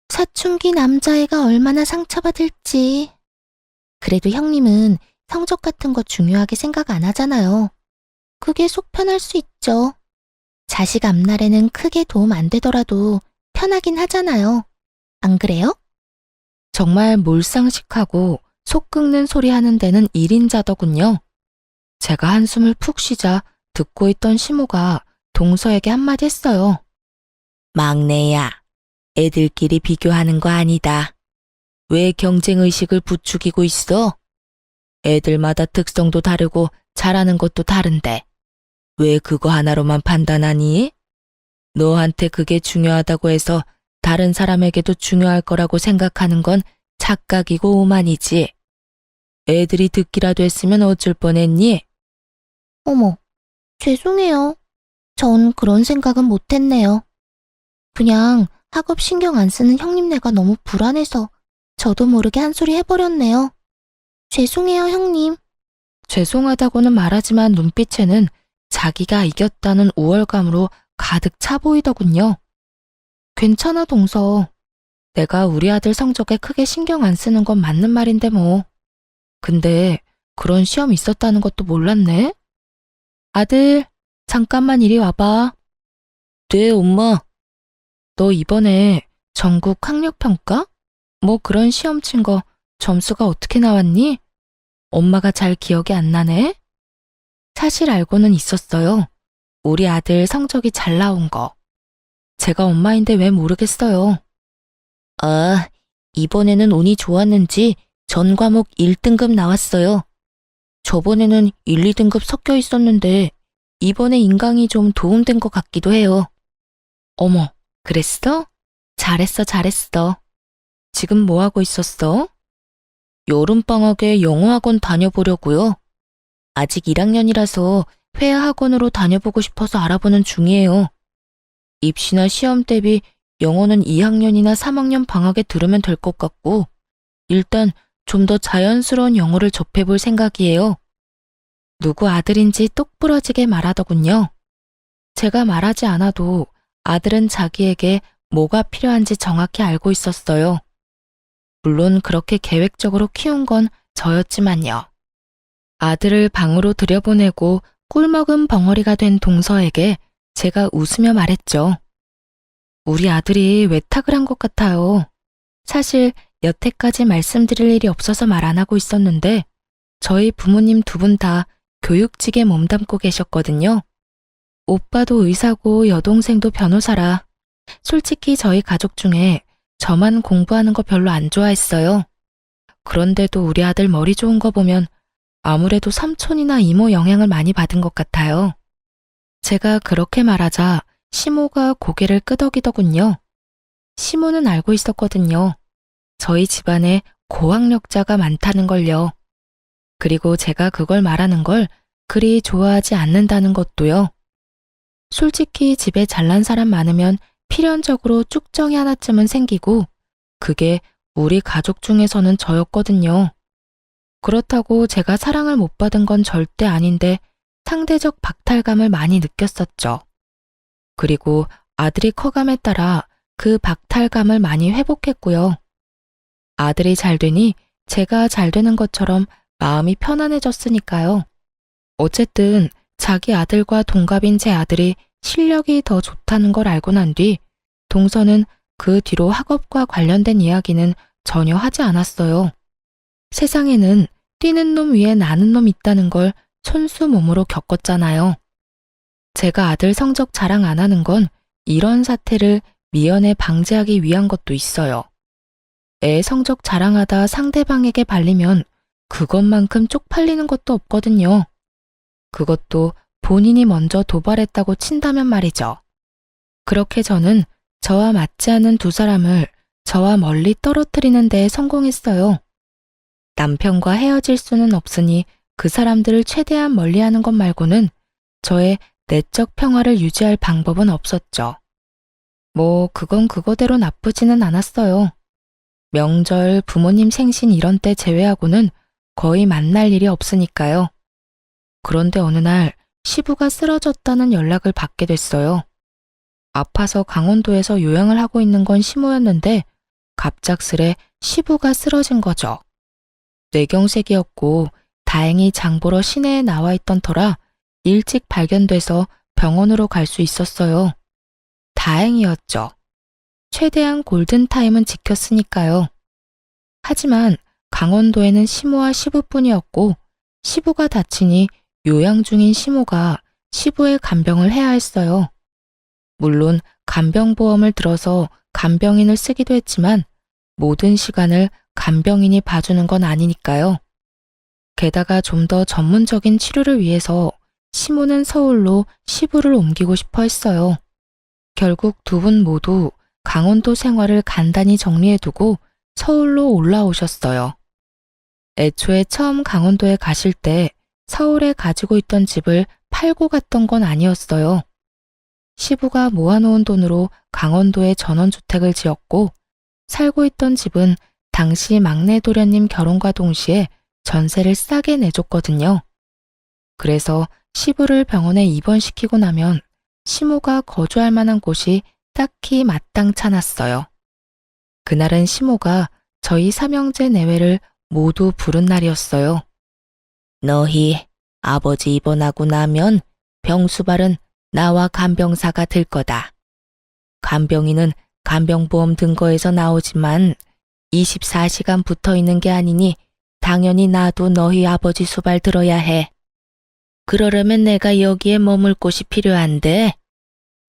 Speaker 2: 사춘기 남자애가 얼마나 상처받을지. 그래도 형님은 성적 같은 거 중요하게 생각 안 하잖아요. 그게 속 편할 수 있죠. 자식 앞날에는 크게 도움 안 되더라도 편하긴 하잖아요. 안 그래요?
Speaker 1: 정말 몰상식하고 속 끓는 소리 하는 데는 1인자더군요. 제가 한숨을 푹 쉬자 듣고 있던 시모가 동서에게 한마디 했어요. 막내야, 애들끼리 비교하는 거 아니다. 왜 경쟁의식을 부추기고 있어? 애들마다 특성도 다르고 잘하는 것도 다른데 왜 그거 하나로만 판단하니? 너한테 그게 중요하다고 해서 다른 사람에게도 중요할 거라고 생각하는 건 착각이고 오만이지. 애들이 듣기라도 했으면 어쩔 뻔했니?
Speaker 2: 어머, 죄송해요. 전 그런 생각은 못했네요. 그냥 학업 신경 안 쓰는 형님네가 너무 불안해서 저도 모르게 한 소리 해버렸네요. 죄송해요, 형님.
Speaker 1: 죄송하다고는 말하지만 눈빛에는 자기가 이겼다는 우월감으로 가득 차 보이더군요. 괜찮아, 동서. 내가 우리 아들 성적에 크게 신경 안 쓰는 건 맞는 말인데 뭐. 근데 그런 시험 있었다는 것도 몰랐네? 아들, 잠깐만 이리 와봐. 네, 엄마. 너 이번에 전국 학력평가? 뭐 그런 시험 친 거 점수가 어떻게 나왔니? 엄마가 잘 기억이 안 나네? 사실 알고는 있었어요. 우리 아들 성적이 잘 나온 거. 제가 엄마인데 왜 모르겠어요. 아, 이번에는 운이 좋았는지 전 과목 1등급 나왔어요. 저번에는 1, 2등급 섞여 있었는데 이번에 인강이 좀 도움된 것 같기도 해요. 어머, 그랬어? 잘했어, 잘했어. 지금 뭐 하고 있었어? 여름방학에 영어학원 다녀보려고요. 아직 1학년이라서 회화학원으로 다녀보고 싶어서 알아보는 중이에요. 입시나 시험 대비 영어는 2학년이나 3학년 방학에 들으면 될 것 같고 일단 좀 더 자연스러운 영어를 접해볼 생각이에요. 누구 아들인지 똑부러지게 말하더군요. 제가 말하지 않아도 아들은 자기에게 뭐가 필요한지 정확히 알고 있었어요. 물론 그렇게 계획적으로 키운 건 저였지만요. 아들을 방으로 들여보내고 꿀먹은 벙어리가 된 동서에게 제가 웃으며 말했죠. 우리 아들이 외탁을 한 것 같아요. 사실 여태까지 말씀드릴 일이 없어서 말 안 하고 있었는데 저희 부모님 두 분 다 교육직에 몸담고 계셨거든요. 오빠도 의사고 여동생도 변호사라. 솔직히 저희 가족 중에 저만 공부하는 거 별로 안 좋아했어요. 그런데도 우리 아들 머리 좋은 거 보면 아무래도 삼촌이나 이모 영향을 많이 받은 것 같아요. 제가 그렇게 말하자 시모가 고개를 끄덕이더군요. 시모는 알고 있었거든요. 저희 집안에 고학력자가 많다는 걸요. 그리고 제가 그걸 말하는 걸 그리 좋아하지 않는다는 것도요. 솔직히 집에 잘난 사람 많으면 필연적으로 쭉정이 하나쯤은 생기고 그게 우리 가족 중에서는 저였거든요. 그렇다고 제가 사랑을 못 받은 건 절대 아닌데 상대적 박탈감을 많이 느꼈었죠. 그리고 아들이 커감에 따라 그 박탈감을 많이 회복했고요. 아들이 잘 되니 제가 잘 되는 것처럼 마음이 편안해졌으니까요. 어쨌든 자기 아들과 동갑인 제 아들이 실력이 더 좋다는 걸 알고 난 뒤 동서는 그 뒤로 학업과 관련된 이야기는 전혀 하지 않았어요. 세상에는 뛰는 놈 위에 나는 놈 있다는 걸 손수 몸으로 겪었잖아요. 제가 아들 성적 자랑 안 하는 건 이런 사태를 미연에 방지하기 위한 것도 있어요. 애 성적 자랑하다 상대방에게 발리면 그것만큼 쪽팔리는 것도 없거든요. 그것도 본인이 먼저 도발했다고 친다면 말이죠. 그렇게 저는 저와 맞지 않는 두 사람을 저와 멀리 떨어뜨리는 데 성공했어요. 남편과 헤어질 수는 없으니 그 사람들을 최대한 멀리하는 것 말고는 저의 내적 평화를 유지할 방법은 없었죠. 뭐 그건 그거대로 나쁘지는 않았어요. 명절, 부모님 생신 이런 때 제외하고는 거의 만날 일이 없으니까요. 그런데 어느 날 시부가 쓰러졌다는 연락을 받게 됐어요. 아파서 강원도에서 요양을 하고 있는 건 시모였는데 갑작스레 시부가 쓰러진 거죠. 뇌경색이었고 다행히 장 보러 시내에 나와 있던 터라 일찍 발견돼서 병원으로 갈 수 있었어요. 다행이었죠. 최대한 골든타임은 지켰으니까요. 하지만 강원도에는 시모와 시부뿐이었고 시부가 다치니 요양 중인 시모가 시부의 간병을 해야 했어요. 물론 간병보험을 들어서 간병인을 쓰기도 했지만 모든 시간을 간병인이 봐주는 건 아니니까요. 게다가 좀 더 전문적인 치료를 위해서 시모는 서울로 시부를 옮기고 싶어 했어요. 결국 두 분 모두 강원도 생활을 간단히 정리해두고 서울로 올라오셨어요. 애초에 처음 강원도에 가실 때 서울에 가지고 있던 집을 팔고 갔던 건 아니었어요. 시부가 모아놓은 돈으로 강원도에 전원주택을 지었고 살고 있던 집은 당시 막내 도련님 결혼과 동시에 전세를 싸게 내줬거든요. 그래서 시부를 병원에 입원시키고 나면 시모가 거주할 만한 곳이 딱히 마땅찮았어요. 그날은 시모가 저희 삼형제 내외를 모두 부른 날이었어요. 너희 아버지 입원하고 나면 병수발은 나와 간병사가 될 거다. 간병인은 간병보험 등거에서 나오지만 24시간 붙어 있는 게 아니니 당연히 나도 너희 아버지 수발 들어야 해. 그러려면 내가 여기에 머물 곳이 필요한데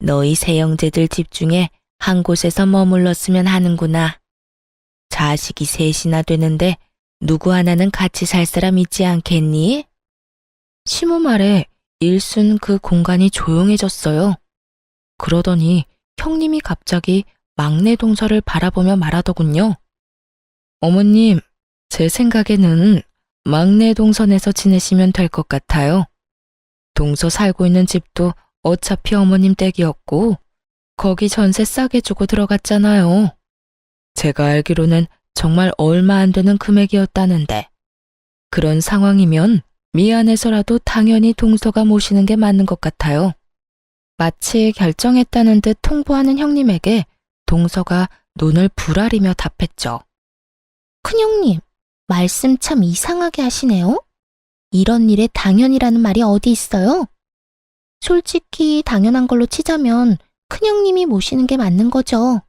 Speaker 1: 너희 세 형제들 집 중에 한 곳에서 머물렀으면 하는구나. 자식이 셋이나 되는데 누구 하나는 같이 살 사람 있지 않겠니? 시모 말에 일순 그 공간이 조용해졌어요. 그러더니 형님이 갑자기 막내 동서를 바라보며 말하더군요. 어머님, 제 생각에는 막내 동선에서 지내시면 될 것 같아요. 동서 살고 있는 집도 어차피 어머님 댁이었고 거기 전세 싸게 주고 들어갔잖아요. 제가 알기로는 정말 얼마 안 되는 금액이었다는데 그런 상황이면 미안해서라도 당연히 동서가 모시는 게 맞는 것 같아요. 마치 결정했다는 듯 통보하는 형님에게 동서가 눈을 부라리며 답했죠.
Speaker 2: 큰형님, 말씀 참 이상하게 하시네요. 이런 일에 당연이라는 말이 어디 있어요? 솔직히 당연한 걸로 치자면 큰형님이 모시는 게 맞는 거죠.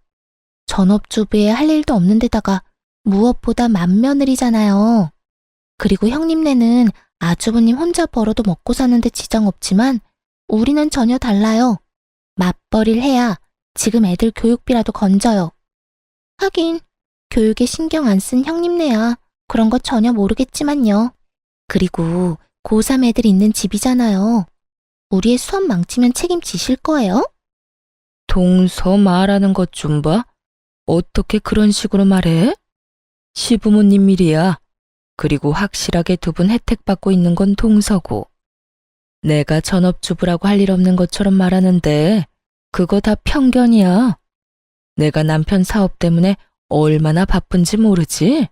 Speaker 2: 전업주부에 할 일도 없는 데다가 무엇보다 맏며느리잖아요. 그리고 형님네는 아주버님 혼자 벌어도 먹고 사는데 지장 없지만 우리는 전혀 달라요. 맞벌이를 해야 지금 애들 교육비라도 건져요. 하긴 교육에 신경 안 쓴 형님네야 그런 거 전혀 모르겠지만요. 그리고 고3 애들 있는 집이잖아요. 우리의 수업 망치면 책임지실 거예요?
Speaker 1: 동서 말하는 것 좀 봐. 어떻게 그런 식으로 말해? 시부모님 일이야. 그리고 확실하게 두 분 혜택 받고 있는 건 동서고. 내가 전업주부라고 할 일 없는 것처럼 말하는데 그거 다 편견이야. 내가 남편 사업 때문에 얼마나 바쁜지 모르지?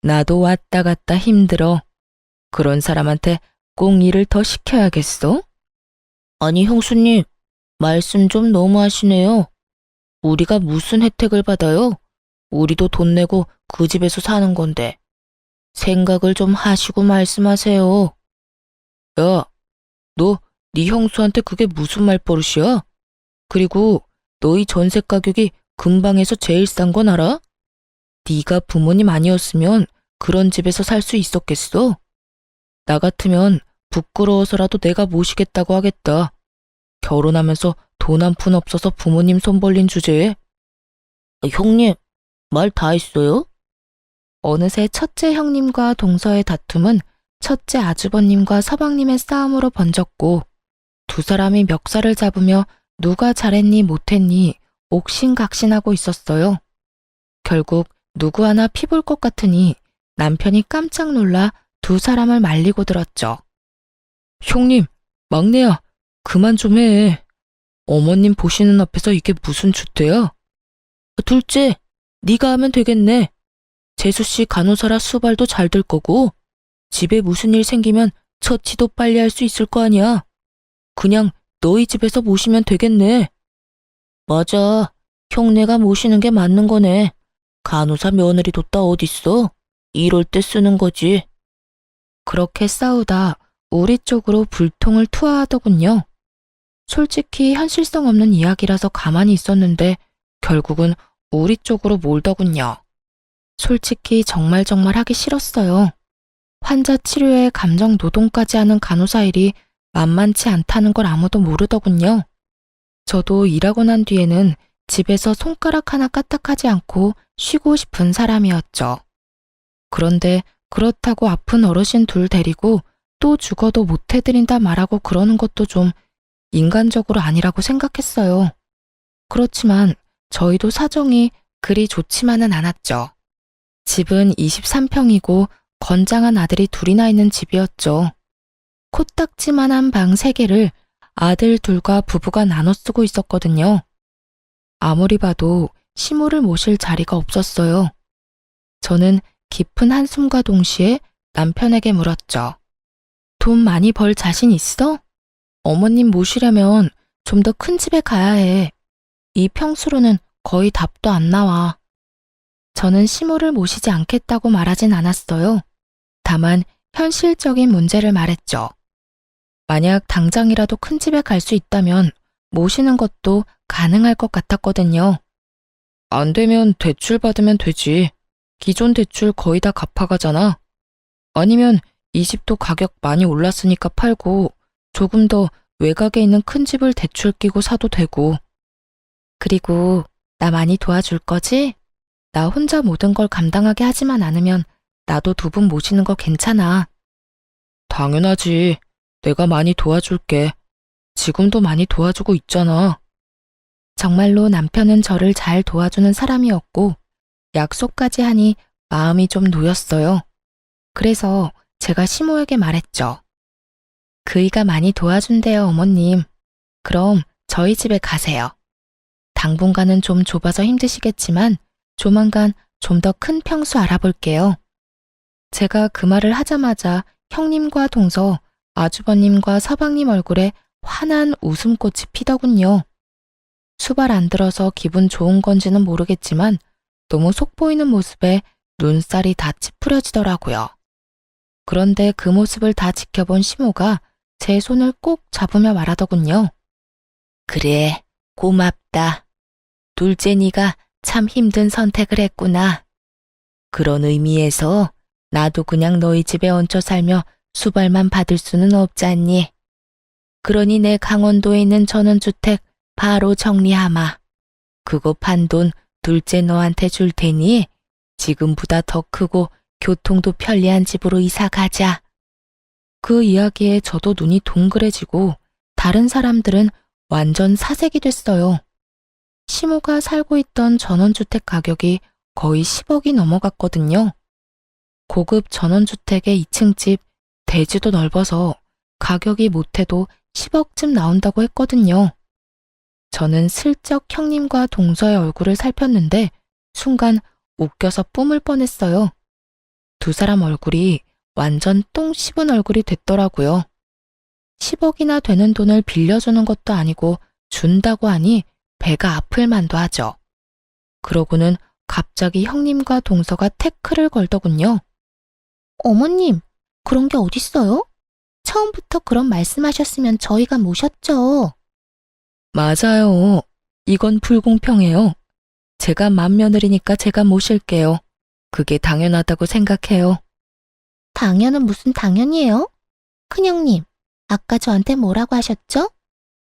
Speaker 1: 나도 왔다 갔다 힘들어. 그런 사람한테 꼭 일을 더 시켜야겠어? 아니 형수님, 말씀 좀 너무하시네요. 우리가 무슨 혜택을 받아요? 우리도 돈 내고 그 집에서 사는 건데. 생각을 좀 하시고 말씀하세요. 야, 너 네 형수한테 그게 무슨 말버릇이야? 그리고 너희 전세 가격이 근방에서 제일 싼 건 알아? 네가 부모님 아니었으면 그런 집에서 살 수 있었겠어? 나 같으면 부끄러워서라도 내가 모시겠다고 하겠다. 결혼하면서 돈 한 푼 없어서 부모님 손 벌린 주제에. 형님, 말 다 했어요? 어느새 첫째 형님과 동서의 다툼은 첫째 아주버님과 서방님의 싸움으로 번졌고 두 사람이 멱살을 잡으며 누가 잘했니 못했니 옥신각신하고 있었어요. 결국 누구 하나 피볼 것 같으니 남편이 깜짝 놀라 두 사람을 말리고 들었죠. 형님, 막내야, 그만 좀 해. 어머님 보시는 앞에서 이게 무슨 주태야? 둘째, 네가 하면 되겠네. 재수씨 간호사라 수발도 잘 될 거고 집에 무슨 일 생기면 처치도 빨리 할 수 있을 거 아니야. 그냥 너희 집에서 모시면 되겠네.
Speaker 2: 맞아. 형네가 모시는 게 맞는 거네. 간호사 며느리 뒀다 어딨어? 이럴 때 쓰는 거지.
Speaker 1: 그렇게 싸우다 우리 쪽으로 불통을 투하하더군요. 솔직히 현실성 없는 이야기라서 가만히 있었는데 결국은 우리 쪽으로 몰더군요. 솔직히 정말 하기 싫었어요. 환자 치료에 감정 노동까지 하는 간호사 일이 만만치 않다는 걸 아무도 모르더군요. 저도 일하고 난 뒤에는 집에서 손가락 하나 까딱하지 않고 쉬고 싶은 사람이었죠. 그런데 그렇다고 아픈 어르신 둘 데리고 또 죽어도 못 해드린다 말하고 그러는 것도 좀 인간적으로 아니라고 생각했어요. 그렇지만 저희도 사정이 그리 좋지만은 않았죠. 집은 23평이고 건장한 아들이 둘이나 있는 집이었죠. 코딱지만한 방 3개를 아들 둘과 부부가 나눠 쓰고 있었거든요. 아무리 봐도 시모를 모실 자리가 없었어요. 저는 깊은 한숨과 동시에 남편에게 물었죠. 돈 많이 벌 자신 있어? 어머님 모시려면 좀 더 큰 집에 가야 해. 이 평수로는 거의 답도 안 나와. 저는 시모를 모시지 않겠다고 말하진 않았어요. 다만 현실적인 문제를 말했죠. 만약 당장이라도 큰 집에 갈 수 있다면 모시는 것도 가능할 것 같았거든요. 안 되면 대출 받으면 되지. 기존 대출 거의 다 갚아가잖아. 아니면 이 집도 가격 많이 올랐으니까 팔고 조금 더 외곽에 있는 큰 집을 대출 끼고 사도 되고. 그리고 나 많이 도와줄 거지? 나 혼자 모든 걸 감당하게 하지만 않으면 나도 2분 모시는 거 괜찮아. 당연하지. 내가 많이 도와줄게. 지금도 많이 도와주고 있잖아. 정말로 남편은 저를 잘 도와주는 사람이었고 약속까지 하니 마음이 좀 놓였어요. 그래서 제가 시모에게 말했죠. 그이가 많이 도와준대요, 어머님. 그럼 저희 집에 가세요. 당분간은 좀 좁아서 힘드시겠지만 조만간 좀 더 큰 평수 알아볼게요. 제가 그 말을 하자마자 형님과 동서, 아주버님과 서방님 얼굴에 환한 웃음꽃이 피더군요. 수발 안 들어서 기분 좋은 건지는 모르겠지만 너무 속보이는 모습에 눈살이 다 찌푸려지더라고요. 그런데 그 모습을 다 지켜본 시모가 제 손을 꼭 잡으며 말하더군요. 그래, 고맙다. 둘째 네가 참 힘든 선택을 했구나. 그런 의미에서 나도 그냥 너희 집에 얹혀 살며 수발만 받을 수는 없잖니. 그러니 내 강원도에 있는 전원주택 바로 정리하마. 그거 판 돈 둘째 너한테 줄 테니 지금보다 더 크고 교통도 편리한 집으로 이사 가자. 그 이야기에 저도 눈이 동그래지고 다른 사람들은 완전 사색이 됐어요. 시모가 살고 있던 전원주택 가격이 거의 10억이 넘어갔거든요. 고급 전원주택의 2층 집, 대지도 넓어서 가격이 못해도 10억쯤 나온다고 했거든요. 저는 슬쩍 형님과 동서의 얼굴을 살폈는데 순간 웃겨서 뿜을 뻔했어요. 두 사람 얼굴이 완전 똥 씹은 얼굴이 됐더라고요. 10억이나 되는 돈을 빌려주는 것도 아니고 준다고 하니 배가 아플 만도 하죠. 그러고는 갑자기 형님과 동서가 태클을 걸더군요. 어머님, 그런 게 어딨어요? 처음부터 그런 말씀하셨으면 저희가 모셨죠. 맞아요. 이건 불공평해요. 제가 맏며느리니까 제가 모실게요. 그게 당연하다고 생각해요. 당연은 무슨 당연이에요? 큰형님, 아까 저한테 뭐라고 하셨죠?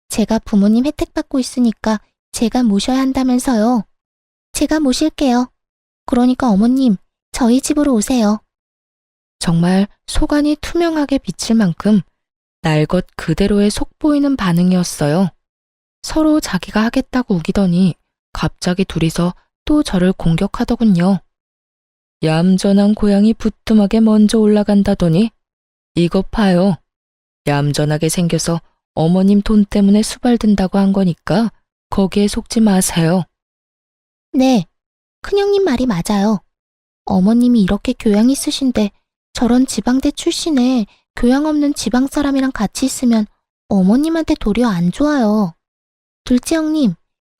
Speaker 1: 제가 부모님 혜택 받고 있으니까 제가 모셔야 한다면서요. 제가 모실게요. 그러니까 어머님, 저희 집으로 오세요. 정말 속안이 투명하게 비칠 만큼 날 것 그대로의 속보이는 반응이었어요. 서로 자기가 하겠다고 우기더니 갑자기 둘이서 또 저를 공격하더군요. 얌전한 고양이 부뚜막에 먼저 올라간다더니 이것 봐요. 얌전하게 생겨서 어머님 돈 때문에 수발든다고 한 거니까 거기에 속지 마세요. 네, 큰형님 말이 맞아요. 어머님이 이렇게 교양 있으신데 저런 지방대 출신에 교양 없는 지방 사람이랑 같이 있으면 어머님한테 도리어 안 좋아요. 둘째 형님,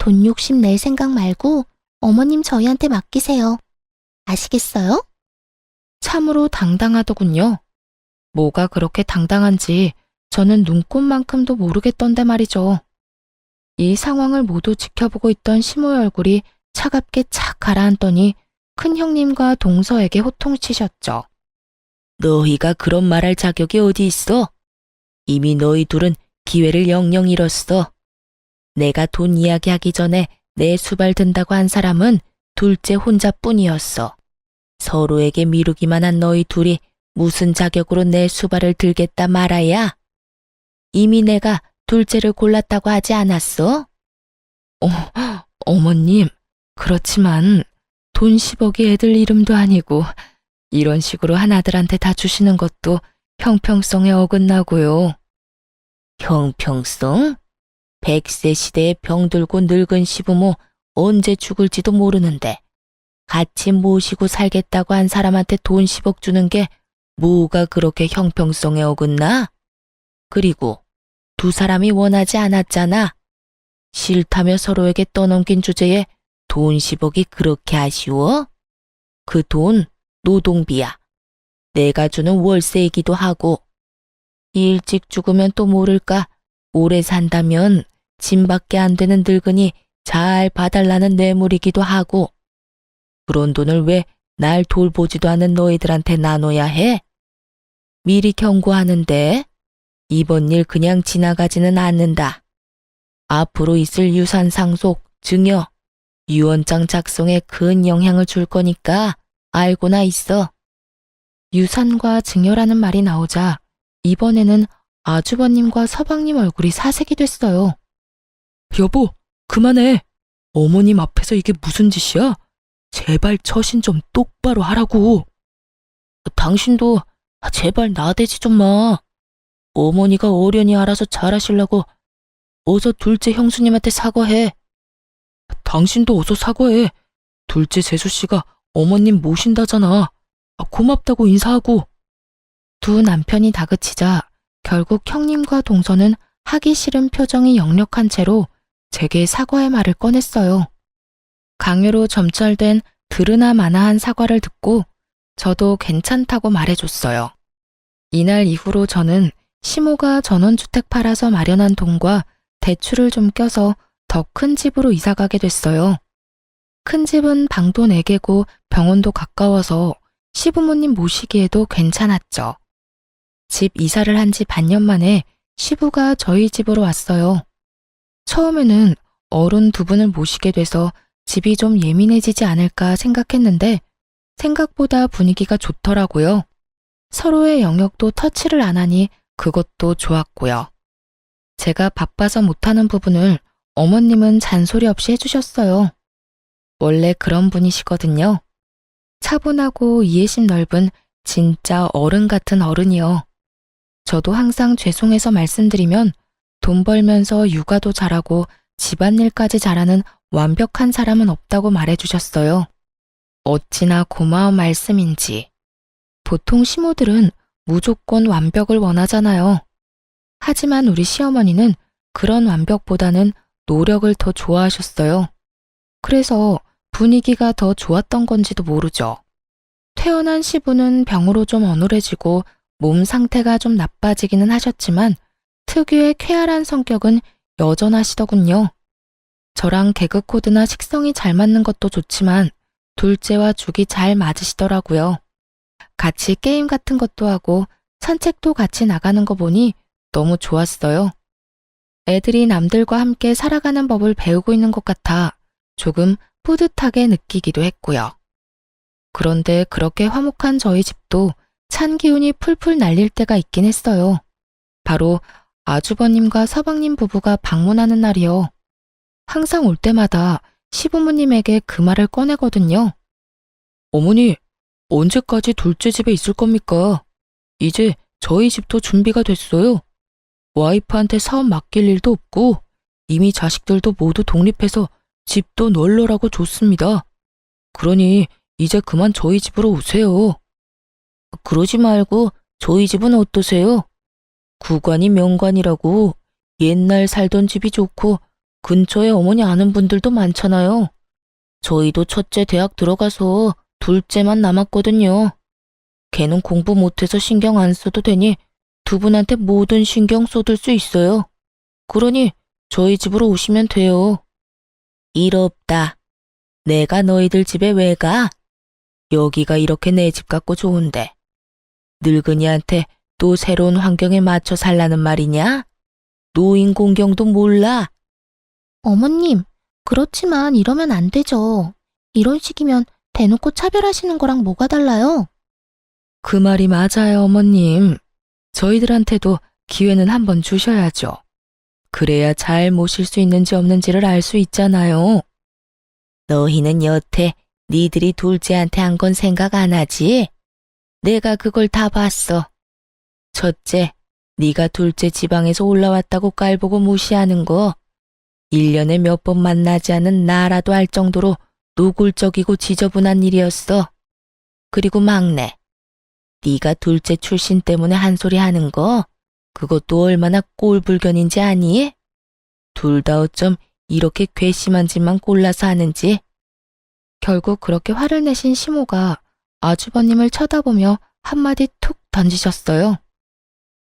Speaker 2: 돈 욕심 낼 생각 말고 어머님 저희한테 맡기세요. 아시겠어요?
Speaker 1: 참으로 당당하더군요. 뭐가 그렇게 당당한지 저는 눈꼽만큼도 모르겠던데 말이죠. 이 상황을 모두 지켜보고 있던 시모의 얼굴이 차갑게 착 가라앉더니 큰 형님과 동서에게 호통치셨죠. 너희가 그런 말할 자격이 어디 있어? 이미 너희 둘은 기회를 영영 잃었어. 내가 돈 이야기하기 전에 내 수발 든다고 한 사람은 둘째 혼자뿐이었어. 서로에게 미루기만 한 너희 둘이 무슨 자격으로 내 수발을 들겠다 말아야? 이미 내가 둘째를 골랐다고 하지 않았어? 어머님, 그렇지만 돈 10억이 애들 이름도 아니고 이런 식으로 한 아들한테 다 주시는 것도 형평성에 어긋나고요. 형평성? 100세 시대에 병들고 늙은 시부모 언제 죽을지도 모르는데 같이 모시고 살겠다고 한 사람한테 돈 10억 주는 게 뭐가 그렇게 형평성에 어긋나? 그리고 두 사람이 원하지 않았잖아. 싫다며 서로에게 떠넘긴 주제에 돈 10억이 그렇게 아쉬워? 그 돈 노동비야. 내가 주는 월세이기도 하고. 일찍 죽으면 또 모를까 오래 산다면 짐밖에 안 되는 늙은이 잘 봐달라는 뇌물이기도 하고. 그런 돈을 왜 날 돌보지도 않은 너희들한테 나눠야 해? 미리 경고하는데 이번 일 그냥 지나가지는 않는다. 앞으로 있을 유산 상속, 증여, 유언장 작성에 큰 영향을 줄 거니까 알고나 있어. 유산과 증여라는 말이 나오자 이번에는 아주버님과 서방님 얼굴이 사색이 됐어요. 여보, 그만해. 어머님 앞에서 이게 무슨 짓이야? 제발 처신 좀 똑바로 하라고. 당신도 제발 나대지 좀 마. 어머니가 어련히 알아서 잘하시려고 어서 둘째 형수님한테 사과해. 당신도 어서 사과해. 둘째 재수씨가 어머님 모신다잖아. 고맙다고 인사하고. 두 남편이 다그치자 결국 형님과 동서는 하기 싫은 표정이 역력한 채로 제게 사과의 말을 꺼냈어요. 강요로 점철된 들으나 마나한 사과를 듣고 저도 괜찮다고 말해줬어요. 이날 이후로 저는 시모가 전원주택 팔아서 마련한 돈과 대출을 좀 껴서 더 큰 집으로 이사가게 됐어요. 큰 집은 방도 4개고 병원도 가까워서 시부모님 모시기에도 괜찮았죠. 집 이사를 한 지 반년 만에 시부가 저희 집으로 왔어요. 처음에는 어른 두 분을 모시게 돼서 집이 좀 예민해지지 않을까 생각했는데 생각보다 분위기가 좋더라고요. 서로의 영역도 터치를 안 하니 그것도 좋았고요. 제가 바빠서 못하는 부분을 어머님은 잔소리 없이 해주셨어요. 원래 그런 분이시거든요. 차분하고 이해심 넓은 진짜 어른 같은 어른이요. 저도 항상 죄송해서 말씀드리면 돈 벌면서 육아도 잘하고 집안일까지 잘하는 완벽한 사람은 없다고 말해주셨어요. 어찌나 고마운 말씀인지. 보통 시모들은 무조건 완벽을 원하잖아요. 하지만 우리 시어머니는 그런 완벽보다는 노력을 더 좋아하셨어요. 그래서 분위기가 더 좋았던 건지도 모르죠. 퇴원한 시부는 병으로 좀 어눌해지고 몸 상태가 좀 나빠지기는 하셨지만 특유의 쾌활한 성격은 여전하시더군요. 저랑 개그 코드나 식성이 잘 맞는 것도 좋지만 둘째와 죽이 잘 맞으시더라고요. 같이 게임 같은 것도 하고 산책도 같이 나가는 거 보니 너무 좋았어요. 애들이 남들과 함께 살아가는 법을 배우고 있는 것 같아 조금 뿌듯하게 느끼기도 했고요. 그런데 그렇게 화목한 저희 집도 찬 기운이 풀풀 날릴 때가 있긴 했어요. 바로 아주버님과 서방님 부부가 방문하는 날이요. 항상 올 때마다 시부모님에게 그 말을 꺼내거든요. 어머니, 언제까지 둘째 집에 있을 겁니까? 이제 저희 집도 준비가 됐어요. 와이프한테 사업 맡길 일도 없고 이미 자식들도 모두 독립해서 집도 널널하고 좋습니다. 그러니 이제 그만 저희 집으로 오세요. 그러지 말고 저희 집은 어떠세요? 구관이 명관이라고 옛날 살던 집이 좋고 근처에 어머니 아는 분들도 많잖아요. 저희도 첫째 대학 들어가서 둘째만 남았거든요. 걔는 공부 못해서 신경 안 써도 되니 두 분한테 모든 신경 쏟을 수 있어요. 그러니 저희 집으로 오시면 돼요. 일 없다. 내가 너희들 집에 왜 가? 여기가 이렇게 내 집 같고 좋은데. 늙은이한테 또 새로운 환경에 맞춰 살라는 말이냐? 노인 공경도 몰라.
Speaker 2: 어머님, 그렇지만 이러면 안 되죠. 이런 식이면 대놓고 차별하시는 거랑 뭐가 달라요?
Speaker 1: 그 말이 맞아요, 어머님. 저희들한테도 기회는 한번 주셔야죠. 그래야 잘 모실 수 있는지 없는지를 알 수 있잖아요. 너희는 여태 니들이 둘째한테 한 건 생각 안 하지? 내가 그걸 다 봤어. 첫째, 네가 둘째 지방에서 올라왔다고 깔보고 무시하는 거 1년에 몇 번 만나지 않은 나라도 알 정도로 노골적이고 지저분한 일이었어. 그리고 막내, 네가 둘째 출신 때문에 한 소리 하는 거 그것도 얼마나 꼴불견인지 아니? 둘 다 어쩜 이렇게 괘씸한 짓만 골라서 하는지. 결국 그렇게 화를 내신 시모가 아주버님을 쳐다보며 한마디 툭 던지셨어요.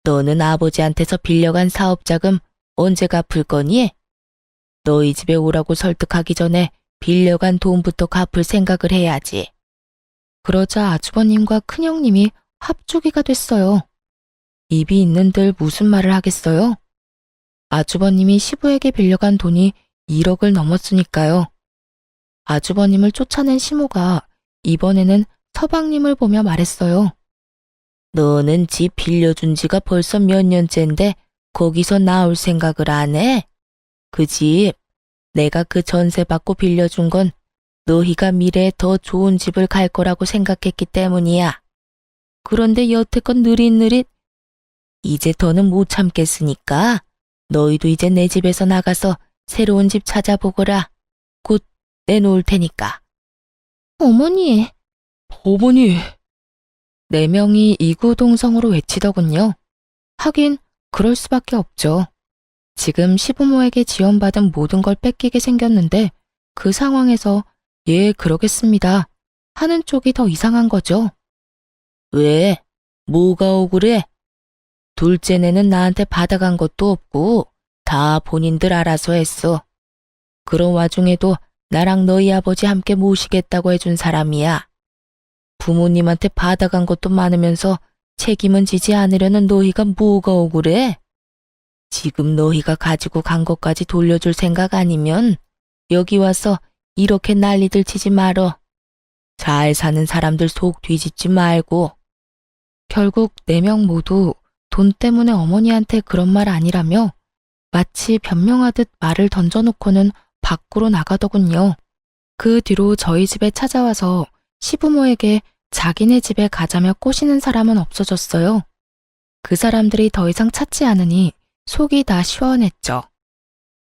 Speaker 1: 너는 아버지한테서 빌려간 사업자금 언제 갚을 거니? 너희 집에 오라고 설득하기 전에 빌려간 돈부터 갚을 생각을 해야지. 그러자 아주버님과 큰형님이 합주기가 됐어요. 입이 있는들 무슨 말을 하겠어요? 아주버님이 시부에게 빌려간 돈이 1억을 넘었으니까요. 아주버님을 쫓아낸 시모가 이번에는 서방님을 보며 말했어요. 너는 집 빌려준 지가 벌써 몇 년째인데 거기서 나올 생각을 안 해? 그 집, 내가 그 전세 받고 빌려준 건 너희가 미래에 더 좋은 집을 갈 거라고 생각했기 때문이야. 그런데 여태껏 느릿느릿 이제 더는 못 참겠으니까 너희도 이제 내 집에서 나가서 새로운 집 찾아보거라. 곧 내놓을 테니까.
Speaker 2: 어머니,
Speaker 1: 어머니. 4명이 이구동성으로 외치더군요. 하긴 그럴 수밖에 없죠. 지금 시부모에게 지원받은 모든 걸 뺏기게 생겼는데 그 상황에서 예, 그러겠습니다 하는 쪽이 더 이상한 거죠. 왜? 뭐가 억울해? 둘째네는 나한테 받아간 것도 없고 다 본인들 알아서 했어. 그런 와중에도 나랑 너희 아버지 함께 모시겠다고 해준 사람이야. 부모님한테 받아간 것도 많으면서 책임은 지지 않으려는 너희가 뭐가 억울해? 지금 너희가 가지고 간 것까지 돌려줄 생각 아니면 여기 와서 이렇게 난리들 치지 말어. 잘 사는 사람들 속 뒤집지 말고. 결국 4명 모두 돈 때문에 어머니한테 그런 말 아니라며 마치 변명하듯 말을 던져놓고는 밖으로 나가더군요. 그 뒤로 저희 집에 찾아와서 시부모에게 자기네 집에 가자며 꼬시는 사람은 없어졌어요. 그 사람들이 더 이상 찾지 않으니 속이 다 시원했죠.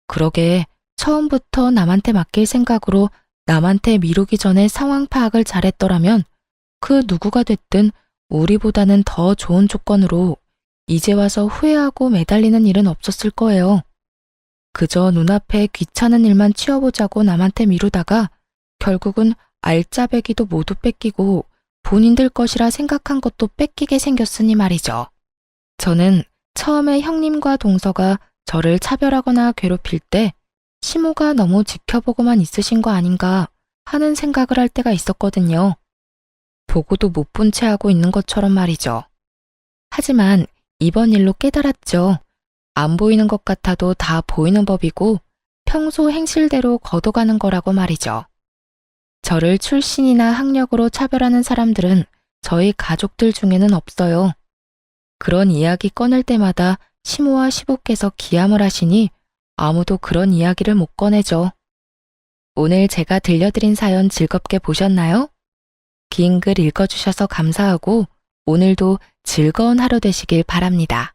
Speaker 1: 그러게 처음부터 남한테 맡길 생각으로 남한테 미루기 전에 상황 파악을 잘했더라면 그 누구가 됐든 우리보다는 더 좋은 조건으로 이제 와서 후회하고 매달리는 일은 없었을 거예요. 그저 눈앞에 귀찮은 일만 치워보자고 남한테 미루다가 결국은 알짜배기도 모두 뺏기고 본인들 것이라 생각한 것도 뺏기게 생겼으니 말이죠. 저는 처음에 형님과 동서가 저를 차별하거나 괴롭힐 때 시모가 너무 지켜보고만 있으신 거 아닌가 하는 생각을 할 때가 있었거든요. 보고도 못 본 채 하고 있는 것처럼 말이죠. 하지만 이번 일로 깨달았죠. 안 보이는 것 같아도 다 보이는 법이고 평소 행실대로 걷어가는 거라고 말이죠. 저를 출신이나 학력으로 차별하는 사람들은 저희 가족들 중에는 없어요. 그런 이야기 꺼낼 때마다 시모와 시부께서 기함을 하시니 아무도 그런 이야기를 못 꺼내죠. 오늘 제가 들려드린 사연 즐겁게 보셨나요? 긴 글 읽어주셔서 감사하고 오늘도 즐거운 하루 되시길 바랍니다.